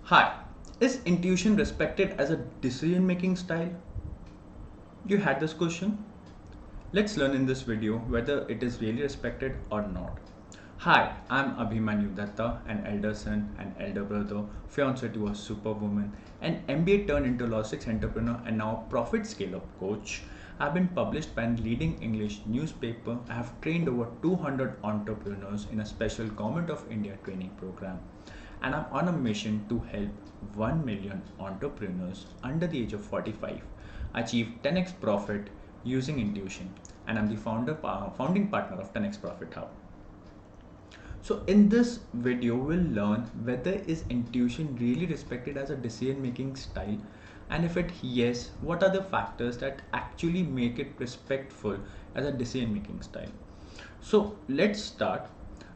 Hi, is intuition respected as a decision making style? You had this question? Let's learn in this video whether it is really respected or not. Hi, I'm Abhimanyu Datta, an elder son, an elder brother, fiance to a superwoman, an MBA turned into logistics entrepreneur, and now profit scale up coach. I've been published by a leading English newspaper. I have trained over 200 entrepreneurs in a special Government of India training program. And I'm on a mission to help 1 million entrepreneurs under the age of 45 achieve 10x profit using intuition. And I'm the founding partner of 10x Profit Hub. So in this video, we'll learn whether is intuition really respected as a decision making style, and if it yes, what are the factors that actually make it respectful as a decision making style. So let's start.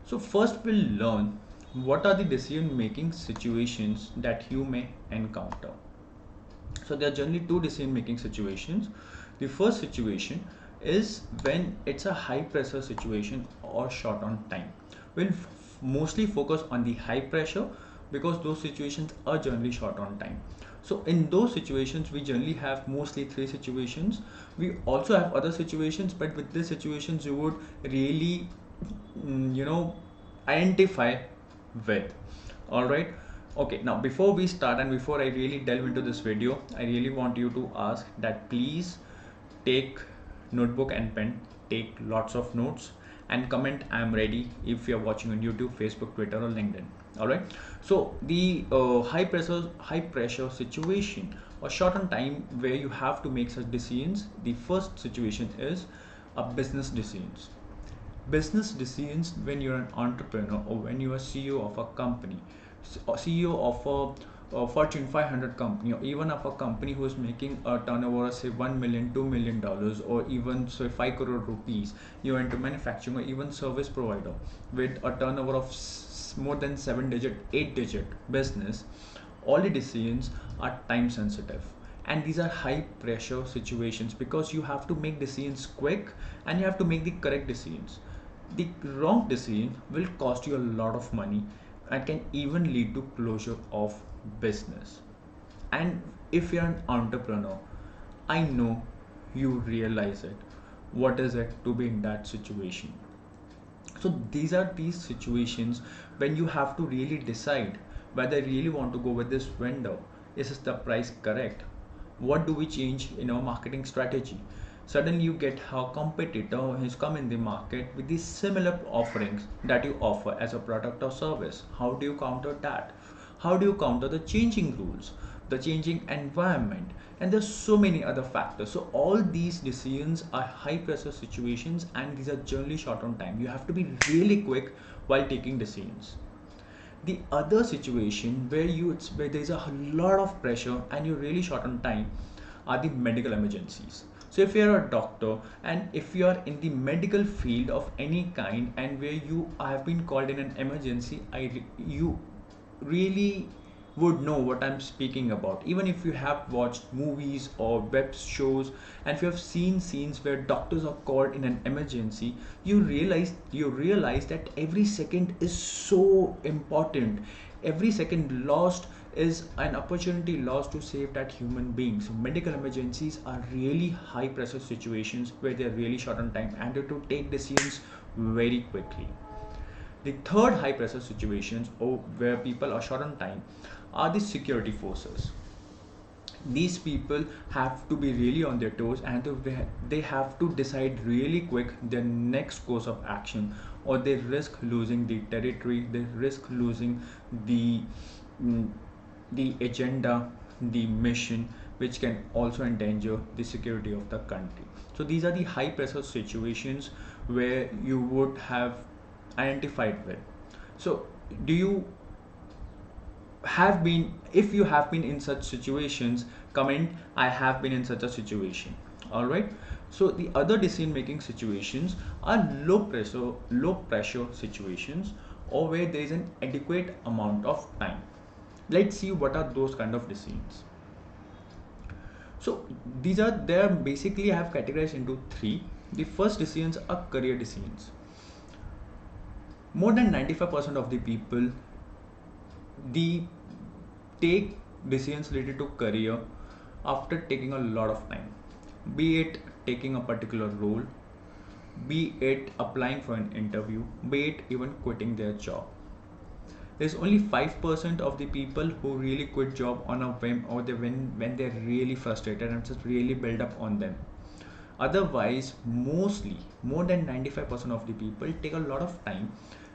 So first we'll learn what are the decision making situations that you may encounter. So there are generally two decision making situations. The first situation is when it's a high pressure situation or short on time. We'll mostly focus on the high pressure because those situations are generally short on time. So in those situations, we generally have mostly three situations. We also have other situations, but with these situations, you would really, identify with. All right. Okay, now before we start and before I really delve into this video, I really want you to ask that please take notebook and pen, take lots of notes, and comment I am ready if you're watching on YouTube, Facebook, Twitter, or LinkedIn. All right. So the high pressure situation or short on time where you have to make such decisions. The first situation is a business decisions. Business decisions when you're an entrepreneur or when you're a CEO of a company, CEO of a Fortune 500 company, or even of a company who is making a turnover of say 1 million, $2 million, or even say 5 crore rupees. You're into manufacturing or even service provider with a turnover of more than 7 digit, 8 digit business. All the decisions are time sensitive, and these are high pressure situations because you have to make decisions quick and you have to make the correct decisions. The wrong decision will cost you a lot of money and can even lead to closure of business. And if you're an entrepreneur, I know you realize it. What is it to be in that situation? So these are these situations when you have to really decide whether I really want to go with this vendor. Is the price correct? What do we change in our marketing strategy? Suddenly you get a competitor has come in the market with these similar offerings that you offer as a product or service. How do you counter that? How do you counter the changing rules, the changing environment, and there's so many other factors. So all these decisions are high pressure situations, and these are generally short on time. You have to be really quick while taking decisions. The other situation where where there's a lot of pressure and you're really short on time are the medical emergencies. So if you're a doctor and if you are in the medical field of any kind and where you have been called in an emergency, you really would know what I'm speaking about. Even if you have watched movies or web shows, and if you have seen scenes where doctors are called in an emergency, you realize that every second is so important. Every second lost is an opportunity lost to save that human being. So medical emergencies are really high pressure situations where they're really short on time and you have to take decisions very quickly. The third high pressure situations or where people are short on time are the security forces. These people have to be really on their toes and they have to decide really quick their next course of action, or they risk losing the territory, they risk losing the mm, the agenda, the mission, which can also endanger the security of the country. So these are the high pressure situations where you would have identified with. So do you have been, if you have been in such situations, comment I have been in such a situation. All right. So the other decision making situations are low pressure situations, or where there is an adequate amount of time. Let's see what are those kind of decisions. So these are there basically I have categorized into three. The first decisions are career decisions. More than 95% of the people, the take decisions related to career after taking a lot of time, be it taking a particular role, be it applying for an interview, be it even quitting their job. There's only 5% of the people who really quit job on a whim, or they when they're really frustrated and just really build up on them. Otherwise, mostly more than 95% of the people take a lot of time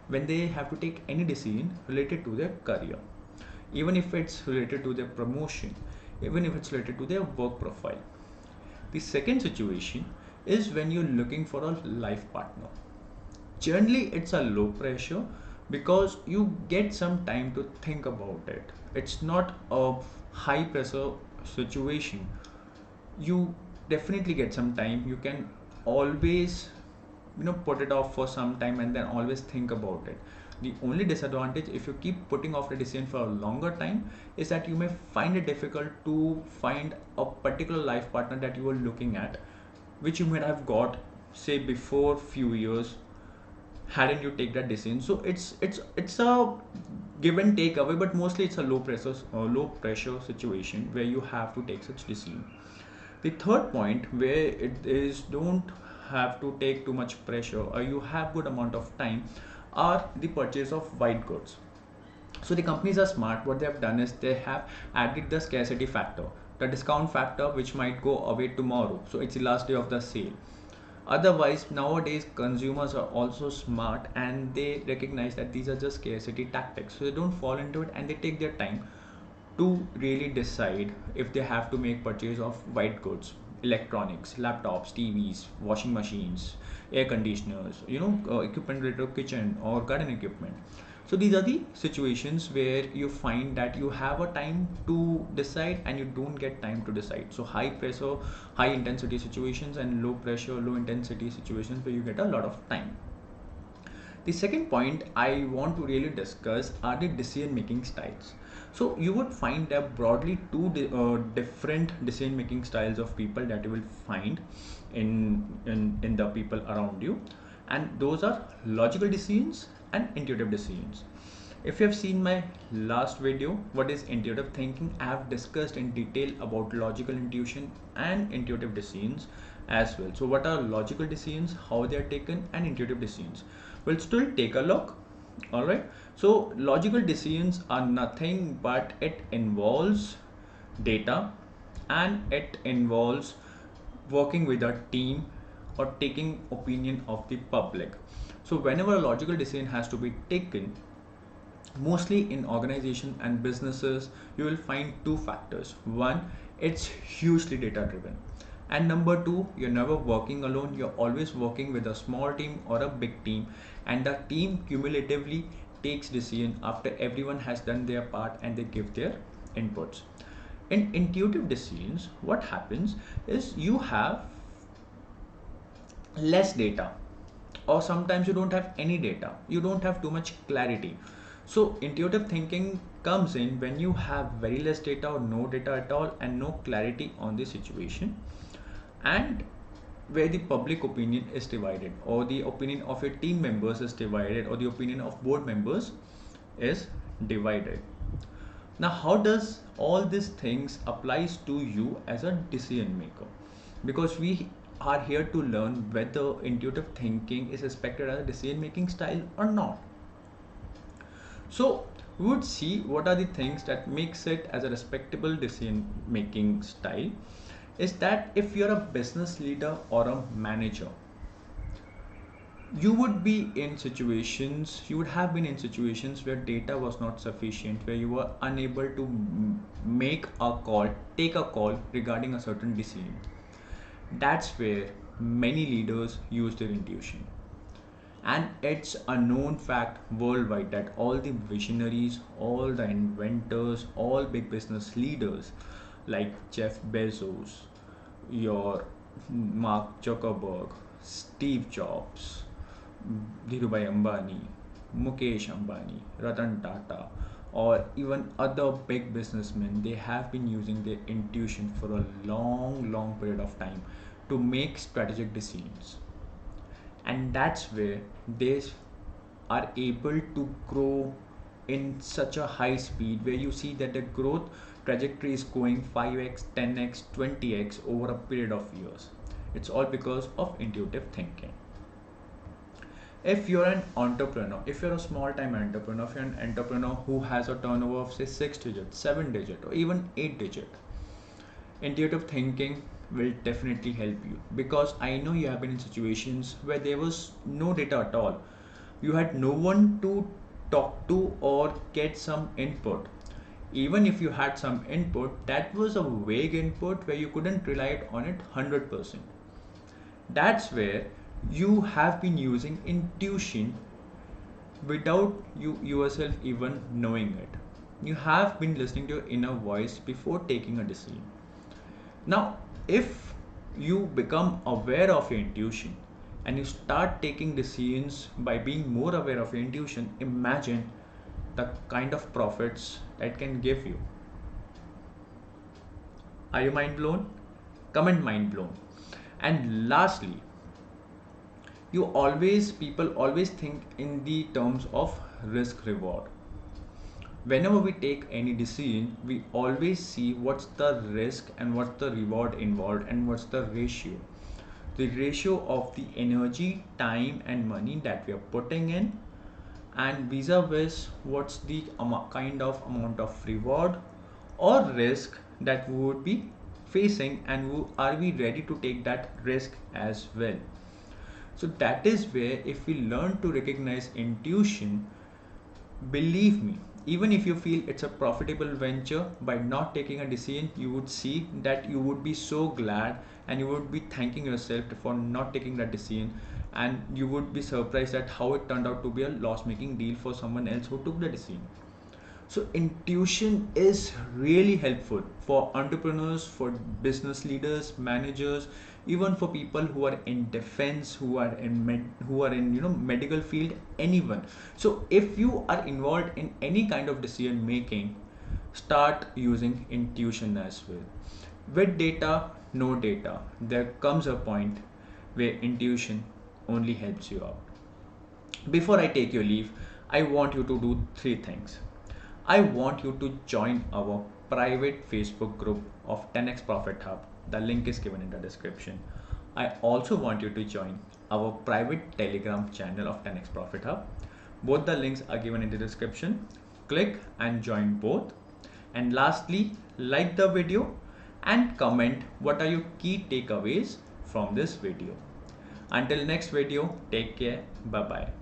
when they have to take any decision related to their career, even if it's related to their promotion, even if it's related to their work profile. The second situation is when you're looking for a life partner. Generally, it's a low pressure because you get some time to think about it. It's not a high pressure situation. You definitely get some time. You can always, put it off for some time and then always think about it. The only disadvantage, if you keep putting off the decision for a longer time, is that you may find it difficult to find a particular life partner that you were looking at, which you might have got, say, before few years, hadn't you take that decision. So it's a give and take away, but mostly it's a low pressure situation where you have to take such decision. The third point, where it is don't have to take too much pressure or you have good amount of time, are the purchase of white goods. So the companies are smart. What they have done is they have added the scarcity factor, the discount factor, which might go away tomorrow, so it's the last day of the sale. Otherwise, nowadays consumers are also smart and they recognize that these are just scarcity tactics, so they don't fall into it and they take their time to really decide if they have to make purchase of white goods, electronics, laptops, TVs, washing machines, air conditioners, equipment related to kitchen or garden equipment. So these are the situations where you find that you have a time to decide and you don't get time to decide. So high pressure, high intensity situations, and low pressure, low intensity situations where you get a lot of time. The second point I want to really discuss are the decision making styles. So you would find that broadly two different decision making styles of people that you will find in the people around you, and those are logical decisions and intuitive decisions. If you have seen my last video, what is intuitive thinking, I have discussed in detail about logical intuition and intuitive decisions as well. So what are logical decisions, how they are taken, and intuitive decisions? We'll still take a look. All right. So logical decisions are nothing but it involves data and it involves working with a team or taking opinion of the public. So whenever a logical decision has to be taken, mostly in organization and businesses, you will find two factors. One, it's hugely data driven, and number two, you're never working alone, you're always working with a small team or a big team, and the team cumulatively takes decision after everyone has done their part and they give their inputs. In intuitive decisions, what happens is you have less data, or sometimes you don't have any data, you don't have too much clarity. So intuitive thinking comes in when you have very less data or no data at all and no clarity on the situation, and where the public opinion is divided, or the opinion of your team members is divided, or the opinion of board members is divided. Now, how does all these things applies to you as a decision maker? Because we are here to learn whether intuitive thinking is expected as a decision making style or not. So we would see what are the things that makes it as a respectable decision making style. Is that if you're a business leader or a manager, you would be in situations, you would have been in situations where data was not sufficient, where you were unable to make a call, take a call regarding a certain decision. That's where many leaders use their intuition. And it's a known fact worldwide that all the visionaries, all the inventors, all big business leaders like Jeff Bezos, your Mark Zuckerberg, Steve Jobs, Dhirubhai Ambani, Mukesh Ambani, Ratan Tata, or even other big businessmen, they have been using their intuition for a long, long period of time to make strategic decisions. And that's where they are able to grow in such a high speed where you see that the growth trajectory is going 5x, 10x, 20x over a period of years. It's all because of intuitive thinking. If you're an entrepreneur, if you're a small time entrepreneur, if you're an entrepreneur who has a turnover of say 6 digit, 7 digit, or even 8 digit, intuitive thinking will definitely help you, because I know you have been in situations where there was no data at all. You had no one to talk to or get some input. Even if you had some input, that was a vague input where you couldn't rely on it 100%. That's where you have been using intuition without you yourself even knowing it. You have been listening to your inner voice before taking a decision. Now, if you become aware of your intuition and you start taking decisions by being more aware of your intuition, imagine the kind of profits that can give you. Are you mind blown? Comment mind blown. And lastly, people always think in the terms of risk reward. Whenever we take any decision, we always see what's the risk and what's the reward involved and what's the ratio. The ratio of the energy, time, and money that we are putting in, and vis-a-vis what's the kind of amount of reward or risk that we would be facing, and are we ready to take that risk as well. So that is where, if we learn to recognize intuition, believe me, even if you feel it's a profitable venture, by not taking a decision, you would see that you would be so glad and you would be thanking yourself for not taking that decision, and you would be surprised at how it turned out to be a loss making deal for someone else who took the decision. So intuition is really helpful for entrepreneurs, for business leaders, managers, even for people who are in defense, who are in medical field, anyone. So if you are involved in any kind of decision making, start using intuition as well. With data, no data, there comes a point where intuition only helps you out. Before I take your leave, I want you to do three things. I want you to join our private Facebook group of 10x Profit Hub. The link is given in the description. I also want you to join our private Telegram channel of 10x Profit Hub. Both the links are given in the description. Click and join both. And lastly, like the video and comment what are your key takeaways from this video. Until next video, take care. Bye bye.